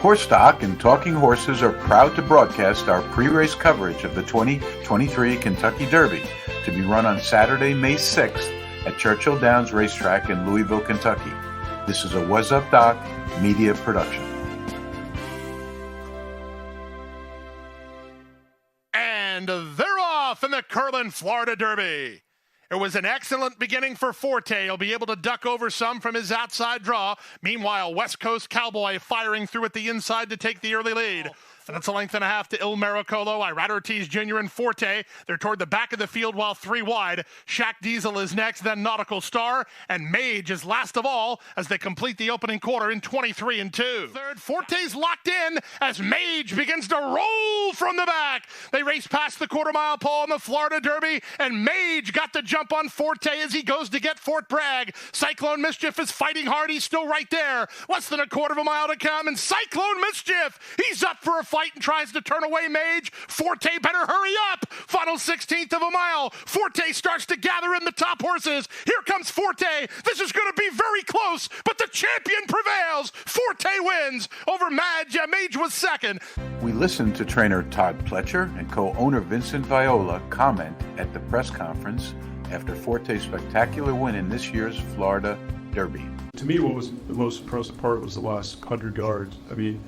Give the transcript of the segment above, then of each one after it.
Horse Doc and Talking Horses are proud to broadcast our pre-race coverage of the 2023 Kentucky Derby to be run on Saturday, May 6th at Churchill Downs Racetrack in Louisville, Kentucky. This is a Was Up Doc media production. And they're off in the Curlin, Florida Derby. It was an excellent beginning for Forte. He'll be able to duck over some from his outside draw. Meanwhile, West Coast Cowboy firing through at the inside to take the early lead. And it's a length and a half to Il Maricolo, Irad Ortiz Jr. and Forte. They're toward the back of the field while three wide. Shaq Diesel is next, then Nautical Star. And Mage is last of all as they complete the opening quarter in 23-2. Third, Forte's locked in as Mage begins to roll from the back. They race past the quarter-mile pole in the Florida Derby, and Mage got the jump on Forte as he goes to get Fort Bragg. Cyclone Mischief is fighting hard. He's still right there. Less than a quarter of a mile to come, and Cyclone Mischief, he's up for a fight and tries to turn away Mage. Forte better hurry up. Final 16th of a mile. Forte starts to gather in the top horses. Here comes Forte. This is going to be very close, but the champion prevails. Forte wins over Mage. Mage was second. We listened to trainer Todd Pletcher and co-owner Vincent Viola comment at the press conference after Forte's spectacular win in this year's Florida Derby. To me, what was the most impressive part was the last 100 yards. I mean,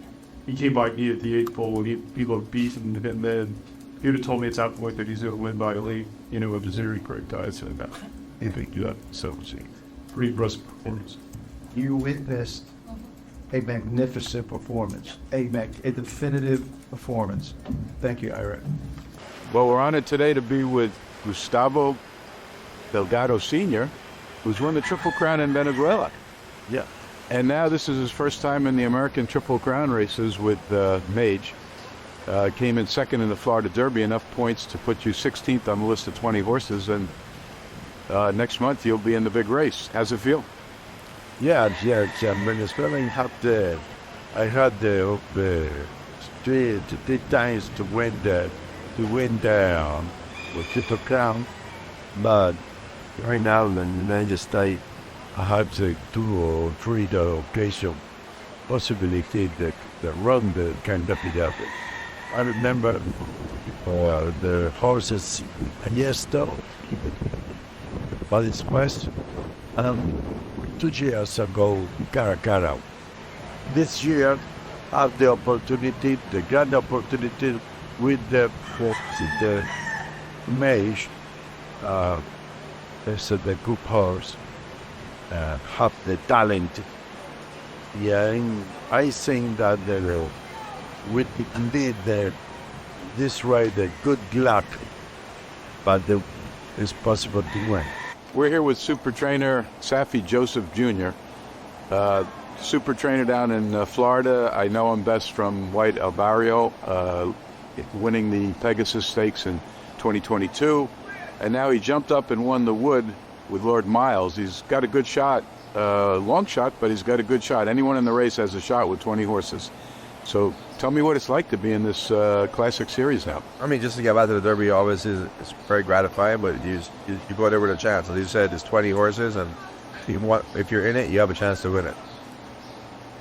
he came by me at the 8th pole and he looked beaten, and then he would have told me at that point that he's going to win by a lead, of the zero correct ties. So that, I think that so pretty impressive performance. You witnessed a magnificent performance, a definitive performance. Thank you, Ira. Well, we're honored today to be with Gustavo Delgado Sr., who's won the Triple Crown in Venezuela. Yeah. And now this is his first time in the American Triple Crown races with Mage. Came in second in the Florida Derby, enough points to put you 16th on the list of 20 horses. And next month you'll be in the big race. How's it feel? Yeah. Venezuela I had the three times to win the Triple Crown, but right now in the United States I have the 2 or 3 occasion possibility that the run that can be up. I remember the horses yesterday, but it's West, 2 years ago, Caracaro. This year, I have the opportunity, the grand opportunity with the Mage, it's the good horse. Have the talent. Yeah, and I think that with indeed this rider good luck, but it's possible to win. We're here with super trainer Safi Joseph Jr., super trainer down in Florida. I know him best from White El Barrio, winning the Pegasus Stakes in 2022, and now he jumped up and won the Wood with Lord Miles. He's got a good shot, long shot, but he's got a good shot. Anyone in the race has a shot with 20 horses. So tell me what it's like to be in this classic series now. I mean, just to get back to the Derby always is very gratifying, but you go there with a chance. As you said, it's 20 horses, and if you're in it, you have a chance to win it.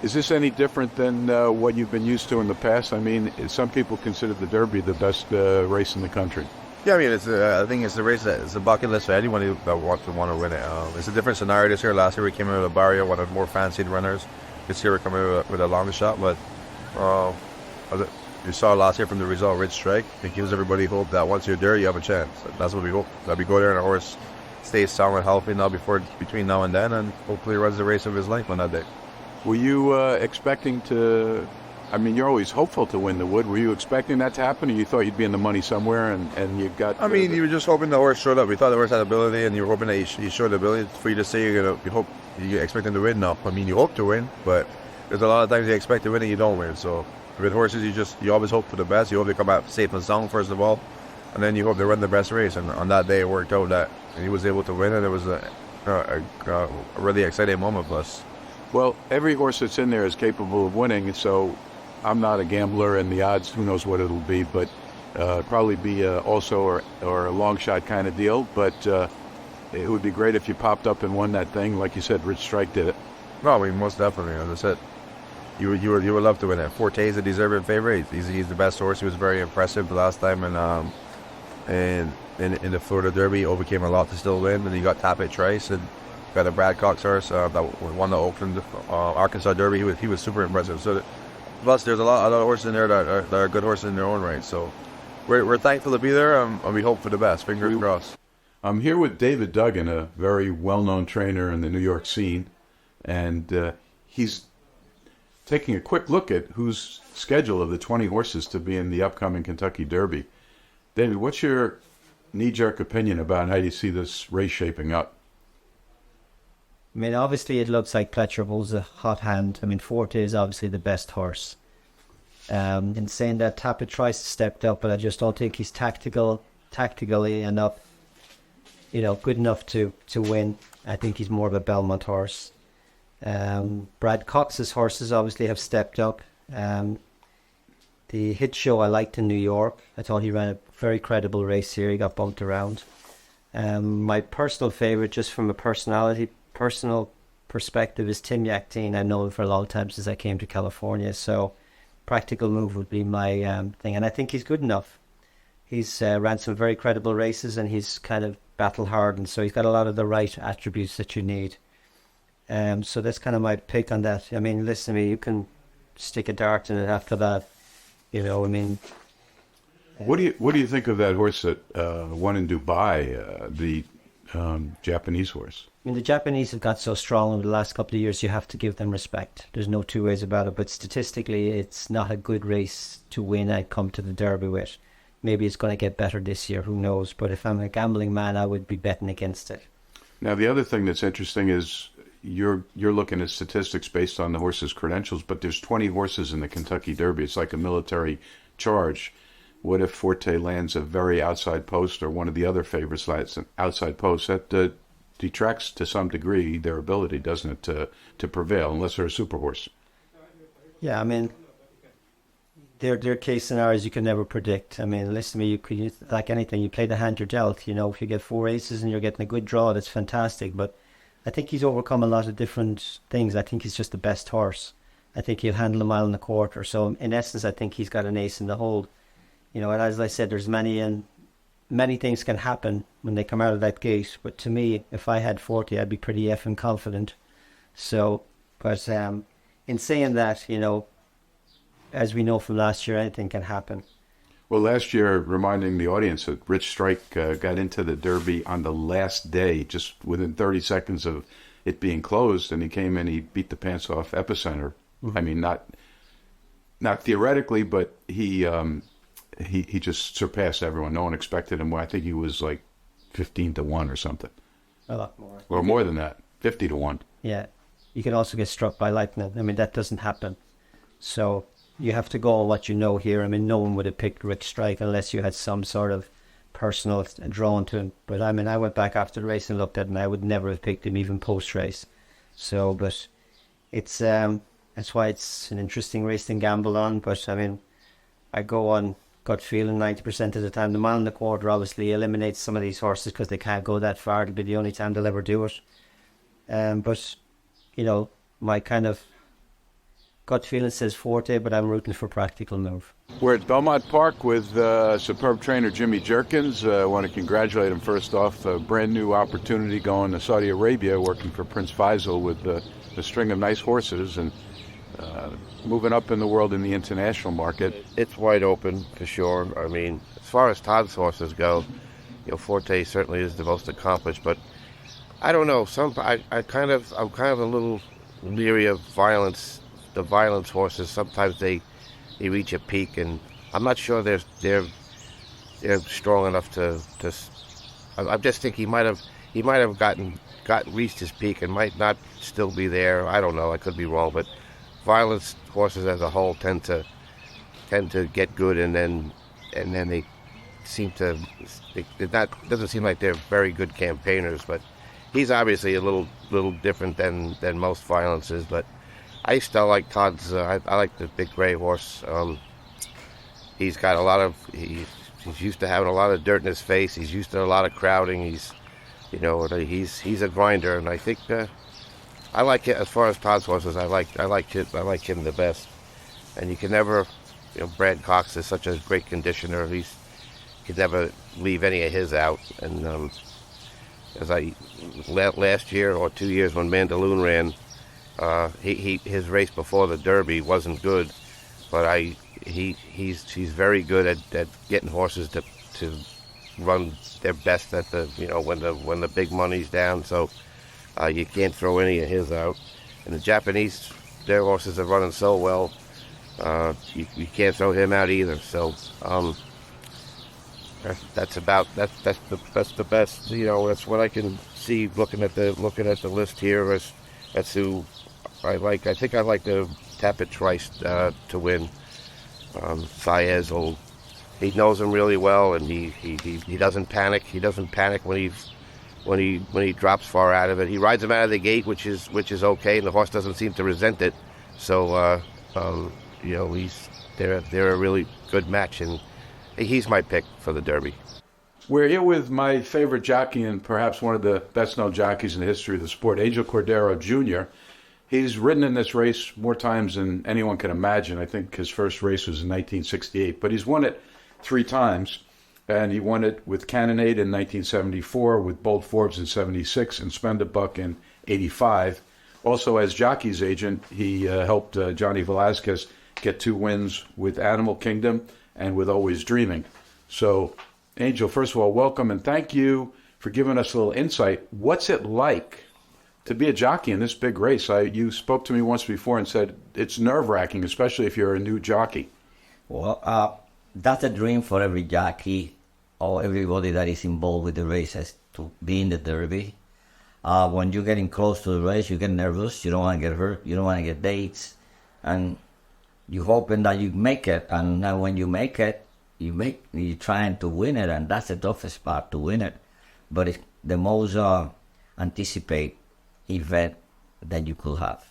Is this any different than what you've been used to in the past? I mean, some people consider the Derby the best race in the country. Yeah, I mean, I think it's a race that it's a bucket list for anyone that wants to win it. It's a different scenario this year. Last year we came in with a Barrio, one of the more fancied runners. This year we're coming with a long shot, but you saw last year from the result, Rich Strike. It gives everybody hope that once you're there, you have a chance. That's what we hope. That we go there and a horse stays sound and healthy now between now and then, and hopefully runs the race of his life on that day. Were you expecting to? I mean, you're always hopeful to win the Wood. Were you expecting that to happen, or you thought you'd be in the money somewhere and you got... I mean, you were just hoping the horse showed up. We thought the horse had ability, and you were hoping that he showed ability. For you to say you expect him to win, no. I mean, you hope to win, but there's a lot of times you expect to win and you don't win. So with horses, you always hope for the best. You hope they come out safe and sound, first of all, and then you hope they run the best race. And on that day, it worked out that he was able to win, and it was a really exciting moment for us. Well, every horse that's in there is capable of winning, so I'm not a gambler, and the odds, who knows what it'll be, but probably be also or a long shot kind of deal. But it would be great if you popped up and won that thing. Like you said, Rich Strike did it. No, I mean, most definitely. As I said, you would love to win it. Forte is a deserving favorite. He's the best horse. He was very impressive the last time, and in the Florida Derby, overcame a lot to still win. And he got Tappet Trice and got a Brad Cox horse that won the Oakland Arkansas Derby. He was super impressive. So plus there's a lot of horses in there that are good horses in their own right. So we're thankful to be there, and we hope for the best. Fingers crossed. I'm here with David Duggan, a very well-known trainer in the New York scene, and he's taking a quick look at who's schedule of the 20 horses to be in the upcoming Kentucky Derby. David, what's your knee-jerk opinion about how you see this race shaping up? I mean, obviously it looks like Pletcher holds a hot hand. I mean, Forte is obviously the best horse. In saying that, Tappet Trice stepped up, but I just don't think he's tactically enough, good enough to win. I think he's more of a Belmont horse. Brad Cox's horses obviously have stepped up. The hit show I liked in New York. I thought he ran a very credible race here. He got bumped around. My personal favourite, just from a personal perspective, is Tim Yakteen. I've known him for a long time since I came to California. So Practical Move would be my thing. And I think he's good enough. He's ran some very credible races, and he's kind of battle hardened. So he's got a lot of the right attributes that you need. So that's kind of my pick on that. I mean, listen to me, you can stick a dart in it after that. What do you think of that horse that won in Dubai, the Japanese horse? I mean, the Japanese have got so strong over the last couple of years, you have to give them respect. There's no two ways about it. But statistically, it's not a good race to win. I'd come to the Derby with. Maybe it's going to get better this year. Who knows? But if I'm a gambling man, I would be betting against it. Now, the other thing that's interesting is you're looking at statistics based on the horse's credentials, but there's 20 horses in the Kentucky Derby. It's like a military charge. What if Forte lands a very outside post, or one of the other favorites lands an outside post? That detracts to some degree their ability, doesn't it, to prevail, unless they're a super horse. Yeah, I mean, their case scenarios you can never predict. I mean, listen to me, you like anything, you play the hand you're dealt. If you get 4 aces and you're getting a good draw, that's fantastic. But I think he's overcome a lot of different things. I think he's just the best horse. I think he'll handle a mile and a quarter. So in essence, I think he's got an ace in the hold. And as I said, there's many things can happen when they come out of that gate. But to me, if I had 40, I'd be pretty effing confident. So, but in saying that, as we know from last year, anything can happen. Well, last year, reminding the audience that Rich Strike got into the Derby on the last day, just within 30 seconds of it being closed, and he came in, he beat the pants off Epicenter. Mm-hmm. I mean, not theoretically, but he just surpassed everyone. No one expected him. I think he was like 15-1 or something. A lot more. Or more than that, 50-1. Yeah. You can also get struck by lightning. I mean, that doesn't happen. So you have to go on what you know here. I mean, no one would have picked Rick Strike unless you had some sort of personal drawn to him. But I mean, I went back after the race and looked at him, and I would never have picked him even post-race. So, but it's that's why it's an interesting race to gamble on. But I mean, I go on gut feeling 90% of the time. The mile and a quarter obviously eliminates some of these horses because they can't go that far. It'll be the only time they'll ever do it. But my kind of gut feeling says Forte, but I'm rooting for Practical Move. We're at Belmont Park with superb trainer Jimmy Jerkins. I want to congratulate him first off. A brand new opportunity going to Saudi Arabia, working for Prince Faisal with a string of nice horses, and moving up in the world in the international market. It's wide open for sure. I mean, as far as Todd's horses go, Forte certainly is the most accomplished, but I don't know. I'm kind of a little leery of violence. The violence horses, sometimes they reach a peak, and I'm not sure they're strong enough to. I just think he might have reached his peak and might not still be there. I don't know. I could be wrong, but violence horses as a whole tend to get good, and then they seem to. It doesn't seem like they're very good campaigners, but he's obviously a little different than most violences, but. I still like Todd's. I like the big gray horse. He's got a lot of. He's used to having a lot of dirt in his face. He's used to a lot of crowding. He's a grinder, and I think I like it as far as Todd's horses. I like him the best. And you can never, Brad Cox is such a great conditioner. You could never leave any of his out. And last year or 2 years when Mandaloon ran, his race before the Derby wasn't good, but he's very good at getting horses to run their best at the when the big money's down. So you can't throw any of his out. And the Japanese, their horses are running so well, you can't throw him out either. So that's the best. That's what I can see looking at the list here as to I like. I think I like the Tapit Trice to win. Saez he knows him really well, and he doesn't panic. He doesn't panic when he drops far out of it. He rides him out of the gate, which is okay, and the horse doesn't seem to resent it. So they're a really good match, and he's my pick for the Derby. We're here with my favorite jockey and perhaps one of the best-known jockeys in the history of the sport, Angel Cordero Jr. He's ridden in this race more times than anyone can imagine. I think his first race was in 1968, but he's won it 3 times, and he won it with Cannonade in 1974, with Bold Forbes in 76, and Spend a Buck in 85. Also, as jockey's agent, he helped Johnny Velazquez get 2 wins with Animal Kingdom and with Always Dreaming. So, Angel, first of all, welcome, and thank you for giving us a little insight. What's it like to be a jockey in this big race? You spoke to me once before and said it's nerve-wracking, especially if you're a new jockey. Well, that's a dream for every jockey or everybody that is involved with the races, to be in the Derby. When you're getting close to the race, you get nervous. You don't want to get hurt. You don't want to get dates. And you're hoping that you make it. And now when you make it, you're trying to win it. And that's the toughest part, to win it. But it's the most anticipate event that you could have.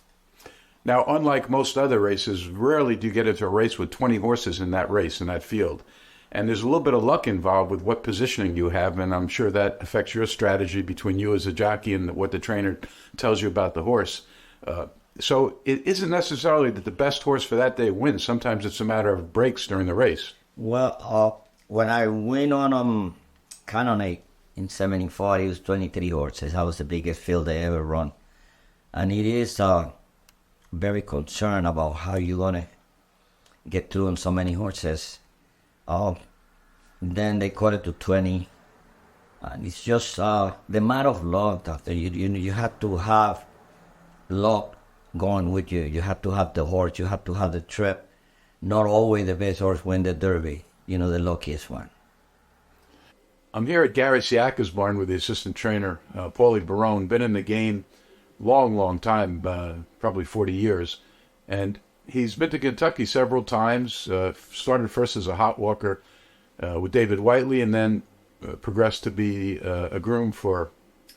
Now, unlike most other races, rarely do you get into a race with 20 horses in that race, in that field. And there's a little bit of luck involved with what positioning you have, and I'm sure that affects your strategy between you as a jockey and what the trainer tells you about the horse. So it isn't necessarily that the best horse for that day wins. Sometimes it's a matter of breaks during the race. Well, when I went on Cannonade in 74, it was 23 horses. That was the biggest field I ever run. And it is very concerned about how you're going to get through on so many horses. Then they cut it to 20. And it's just the amount of luck after you have to have luck going with you. You have to have the horse. You have to have the trip. Not always the best horse win the Derby. The luckiest one. I'm here at Gary Siaka's barn with the assistant trainer, Paulie Barone. Been in the game long time, probably 40 years. And he's been to Kentucky several times, started first as a hot walker with David Whiteley, and then progressed to be a groom for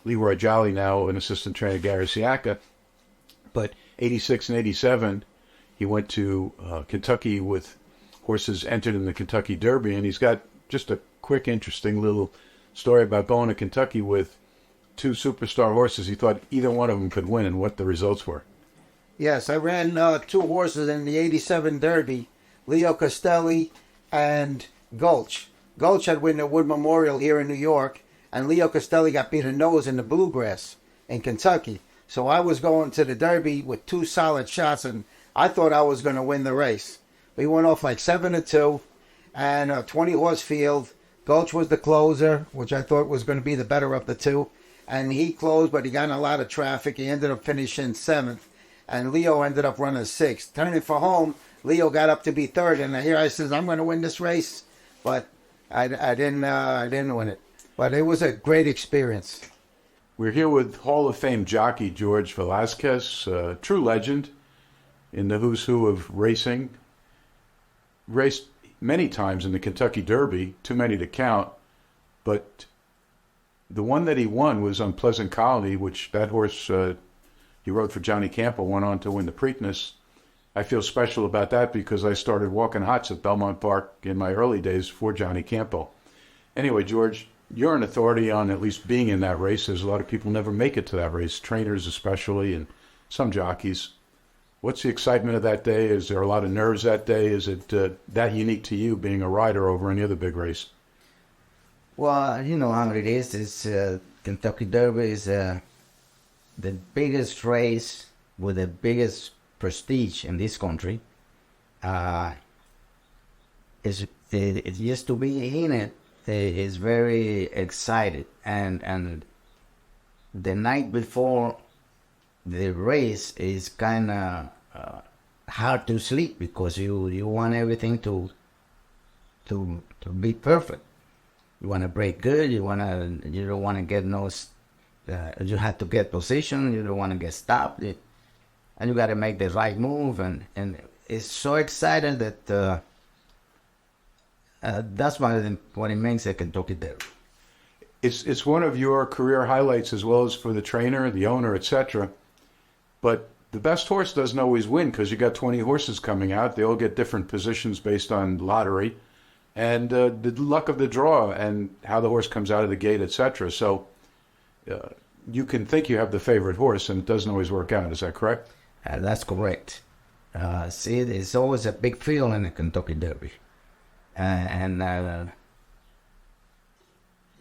Leroy Jolly, now an assistant trainer, Gary Siaka. But 86 and 87, he went to Kentucky with horses entered in the Kentucky Derby, and he's got just a quick, interesting little story about going to Kentucky with 2 superstar horses. He thought either one of them could win, and what the results were. Yes, I ran 2 horses in the 87 Derby, Leo Castelli and Gulch. Gulch had won the Wood Memorial here in New York, and Leo Castelli got beat a nose in the Bluegrass in Kentucky. So I was going to the Derby with 2 solid shots, and I thought I was going to win the race. We went off like 7-2, and a 20-horse field. Gulch was the closer, which I thought was going to be the better of the 2. And he closed, but he got in a lot of traffic. He ended up finishing 7th. And Leo ended up running 6th. Turning for home, Leo got up to be 3rd. And here I says, I'm going to win this race. But I didn't win it. But it was a great experience. We're here with Hall of Fame jockey George Velazquez, true legend in the who's who of racing. Raced many times in the Kentucky Derby, too many to count. But the one that he won was on Pleasant Colony, which that horse he rode for Johnny Campbell, went on to win the Preakness. I feel special about that because I started walking hots at Belmont Park in my early days for Johnny Campbell. Anyway, George, you're an authority on at least being in that race. There's a lot of people never make it to that race, trainers especially, and some jockeys. What's the excitement of that day? Is there a lot of nerves that day? Is it that unique to you being a rider over any other big race? Well, you know how it is. It's Kentucky Derby is the biggest race with the biggest prestige in this country. It used to be in it. It's very excited, and the night before the race is kind of hard to sleep because you want everything to be perfect. You want to break good. You don't want to get you have to get position. You don't want to get stopped. And you got to make the right move. And it's so exciting that that's what it makes a Kentucky Derby. It's one of your career highlights as well as for the trainer, the owner, etc. But the best horse doesn't always win because you got 20 horses coming out. They all get different positions based on lottery and the luck of the draw and how the horse comes out of the gate, etc. So you can think you have the favorite horse and it doesn't always work out. Is that correct? That's correct. See, there's always a big field in the Kentucky Derby.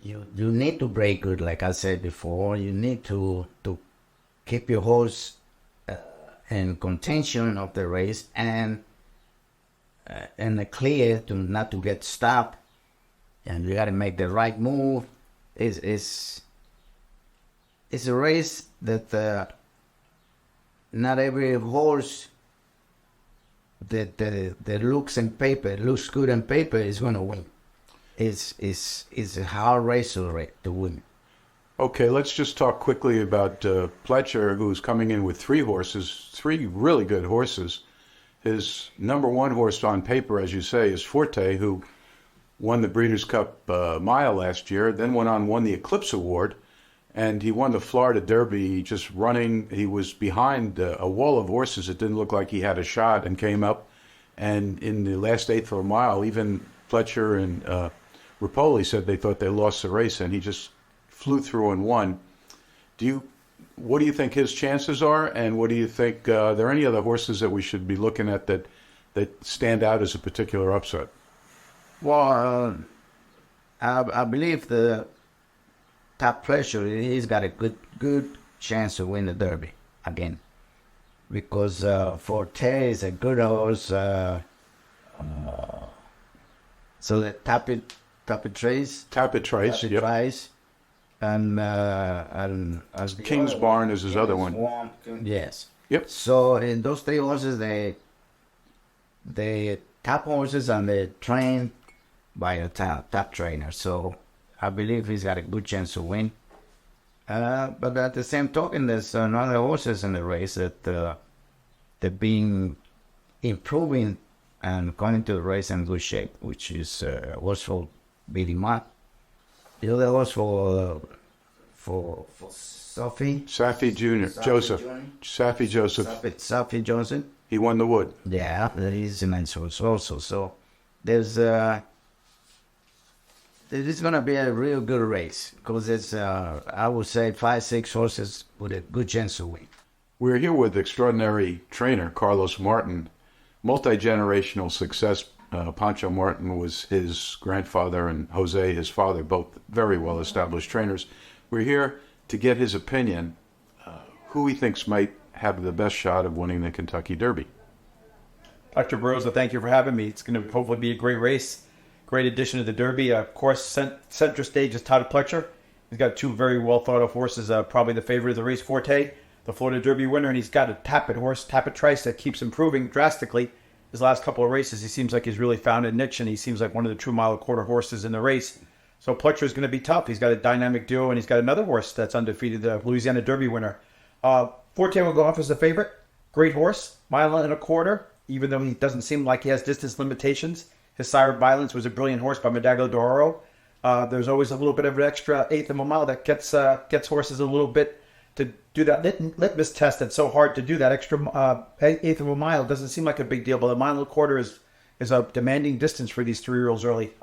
You need to break good, like I said before. You need to keep your horse in contention of the race and the clear to not to get stopped. And you got to make the right move. It's a race that not every horse that looks good on paper is going to win. It's a hard race to win. Okay, let's just talk quickly about Pletcher, who's coming in with three really good horses. His number one horse on paper, as you say, is Forte, who won the Breeders' Cup Mile last year, then won the Eclipse Award, and he won the Florida Derby just running. He was behind a wall of horses. It didn't look like he had a shot and came up. And in the last eighth of a mile, even Pletcher and Rapoli said they thought they lost the race, and he just flew through and won. What do you think his chances are, and what do you think, are there any other horses that we should be looking at that stand out as a particular upset? Well, I believe the Top Pressure, he's got a good chance to win the Derby again, because Forte is a good horse. So the Tapit Trace, yep. And as King's Barn is his other one. Yes. Yep. So in those three horses, they top horses and they're trained by a top trainer. So I believe he's got a good chance to win. But at the same token, there's another horses in the race that they've been improving and going into the race in good shape, which is horse for Billy Matt. The other horse for Safi Jr. Joseph. Safi Joseph. Safi Joseph. He won the Wood. Yeah, he's a nice horse also. So there's going to be a real good race because it's I would say 5-6 horses with a good chance to win. We're here with extraordinary trainer Carlos Martin, multi-generational success. Pancho Martin was his grandfather and Jose his father, both very well-established trainers. We're here to get his opinion, who he thinks might have the best shot of winning the Kentucky Derby. Dr. Barosa, thank you for having me. It's going to hopefully be a great race, great addition to the Derby. Of course, center stage is Todd Pletcher. He's got two very well-thought-of horses, probably the favorite of the race, Forte, the Florida Derby winner, and he's got a Tapit horse, Tapit Trice, that keeps improving drastically. His last couple of races, he seems like he's really found a niche, and he seems like one of the true mile-and-quarter horses in the race. So Pletcher is going to be tough. He's got a dynamic duo, and he's got another horse that's undefeated, the Louisiana Derby winner. Forte will go off as the favorite. Great horse, mile and a quarter, even though he doesn't seem like he has distance limitations. His sire Violence was a brilliant horse by Medaglia d'Oro. There's always a little bit of an extra eighth of a mile that gets horses a little bit to do that litmus test. It's so hard to do that extra eighth of a mile. It doesn't seem like a big deal, but a mile and a quarter is a demanding distance for these 3-year-olds early.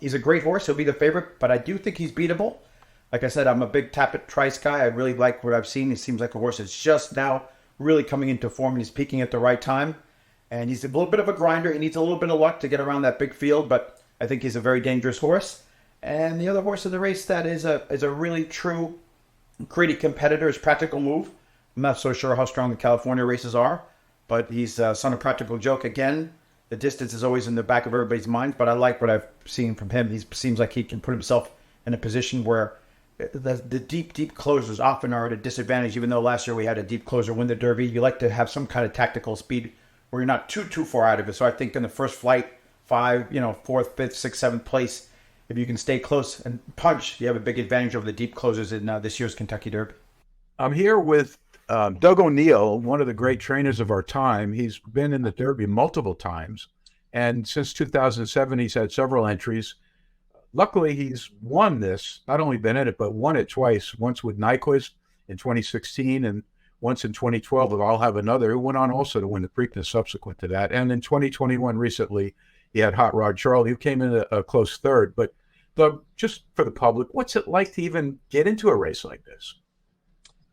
He's a great horse. He'll be the favorite, but I do think he's beatable. Like I said, I'm a big Tapit Trice guy. I really like what I've seen. He seems like a horse that's just now really coming into form and he's peaking at the right time. And he's a little bit of a grinder. He needs a little bit of luck to get around that big field, but I think he's a very dangerous horse. And the other horse of the race that is a really true gritty competitor is Practical Move. I'm not so sure how strong the California races are, but he's son of Practical Joke again. The distance is always in the back of everybody's mind, but I like what I've seen from him. He seems like he can put himself in a position where the deep closers often are at a disadvantage, even though last year we had a deep closer win the Derby. You like to have some kind of tactical speed where you're not too far out of it. So I think in the first flight, 4th, 5th, 6th, 7th place, if you can stay close and punch, you have a big advantage over the deep closers in this year's Kentucky Derby. I'm here with Doug O'Neill, one of the great trainers of our time. He's been in the Derby multiple times, and since 2007, he's had several entries. Luckily, he's won this, not only been in it, but won it twice, once with Nyquist in 2016 and once in 2012 with I'll Have Another, who went on also to win the Preakness subsequent to that. And in 2021, recently, he had Hot Rod Charlie, who came in a close third. But Doug, just for the public, what's it like to even get into a race like this?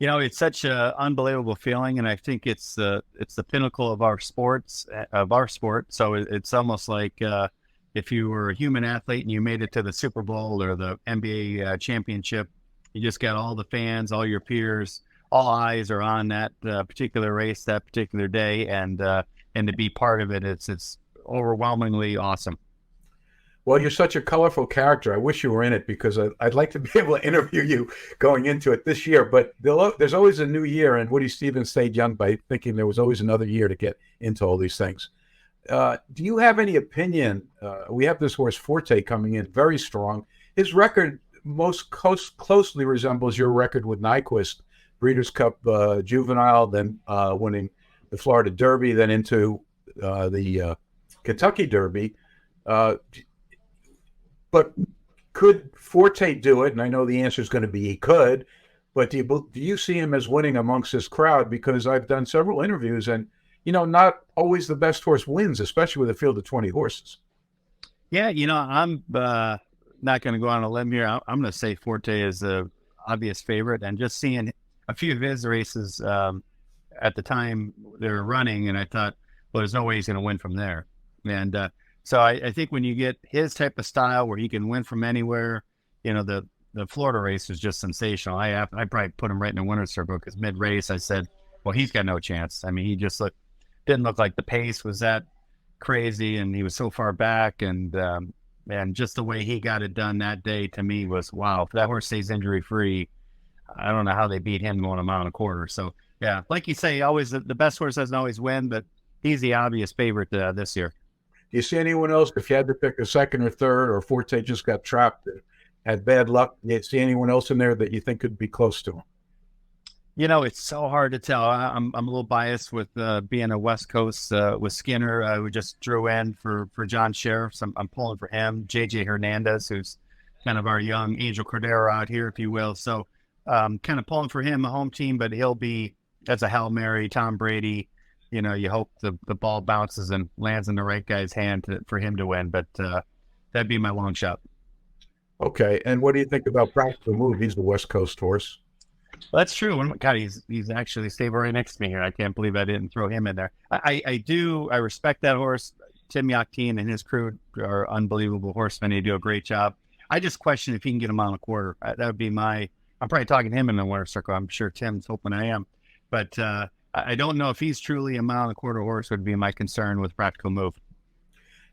It's such an unbelievable feeling, and I think it's the pinnacle of our sport. So it's almost like if you were a human athlete and you made it to the Super Bowl or the NBA championship, you just got all the fans, all your peers, all eyes are on that particular race, that particular day, and to be part of it, it's overwhelmingly awesome. Well, you're such a colorful character. I wish you were in it because I'd like to be able to interview you going into it this year. But there's always a new year, and Woody Stevens stayed young by thinking there was always another year to get into all these things. Do you have any opinion? We have this horse Forte coming in very strong. His record most closely resembles your record with Nyquist, Breeders' Cup Juvenile, then winning the Florida Derby, then into the Kentucky Derby. But could Forte do it? And I know the answer is going to be he could. But do you see him as winning amongst this crowd? Because I've done several interviews, and not always the best horse wins, especially with a field of 20 horses. Yeah, I'm not going to go on a limb here. I'm going to say Forte is the obvious favorite, and just seeing a few of his races at the time they were running, and I thought, well, there's no way he's going to win from there. And so I think when you get his type of style where he can win from anywhere, the Florida race was just sensational. I probably put him right in the winner's circle because mid-race I said, well, he's got no chance. I mean, he just didn't look like the pace was that crazy, and he was so far back, and just the way he got it done that day to me was, wow, if that horse stays injury-free, I don't know how they beat him going a mile and a quarter. So, yeah, like you say, always the best horse doesn't always win, but he's the obvious favorite this year. Do you see anyone else, if you had to pick a second or third, or Forte just got trapped and had bad luck, do you see anyone else in there that you think could be close to him? It's so hard to tell. I'm a little biased with being a West Coast with Skinner. We just drew in for John Sheriff. So I'm pulling for him. JJ Hernandez, who's kind of our young Angel Cordero out here, if you will. So kind of pulling for him, a home team, but he'll be, that's a Hail Mary, Tom Brady. You hope the ball bounces and lands in the right guy's hand for him to win. But that'd be my long shot. Okay. And what do you think about Practical Move? He's the West Coast horse. Well, that's true. God, he's actually stayed right next to me here. I can't believe I didn't throw him in there. I respect that horse. Tim Yachtine and his crew are unbelievable horsemen. They do a great job. I just question if he can get a mile and a quarter. That would be I'm probably talking him in the winner's circle. I'm sure Tim's hoping I am. But I don't know if he's truly a mile and a quarter horse would be my concern with Practical Move.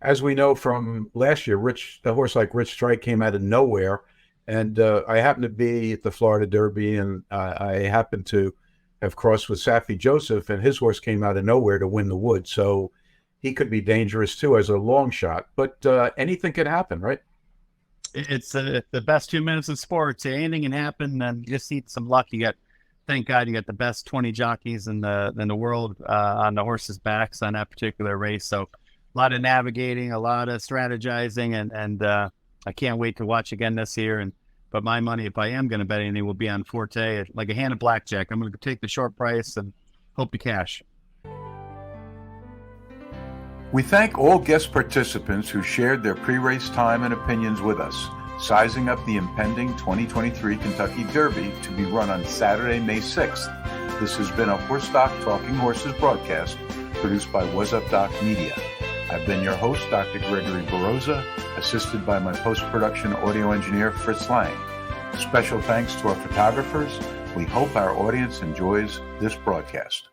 As we know from last year, a horse like Rich Strike came out of nowhere. And I happened to be at the Florida Derby, and I happened to have crossed with Safi Joseph, and his horse came out of nowhere to win the Wood. So he could be dangerous, too, as a long shot. But anything can happen, right? It's the best 2 minutes in sports. Anything can happen, and you just need some luck. Thank God you got the best 20 jockeys in the world on the horses' backs on that particular race. So a lot of navigating, a lot of strategizing, and I can't wait to watch again this year. But my money, if I am going to bet anything, will be on Forte, like a hand of blackjack. I'm going to take the short price and hope to cash. We thank all guest participants who shared their pre-race time and opinions with us, sizing up the impending 2023 Kentucky Derby to be run on Saturday, May 6th. This has been a Horse Doc Talking Horses broadcast produced by Was Up Doc Media. I've been your host, Dr. Gregory Baroza, assisted by my post-production audio engineer, Fritz Lang. Special thanks to our photographers. We hope our audience enjoys this broadcast.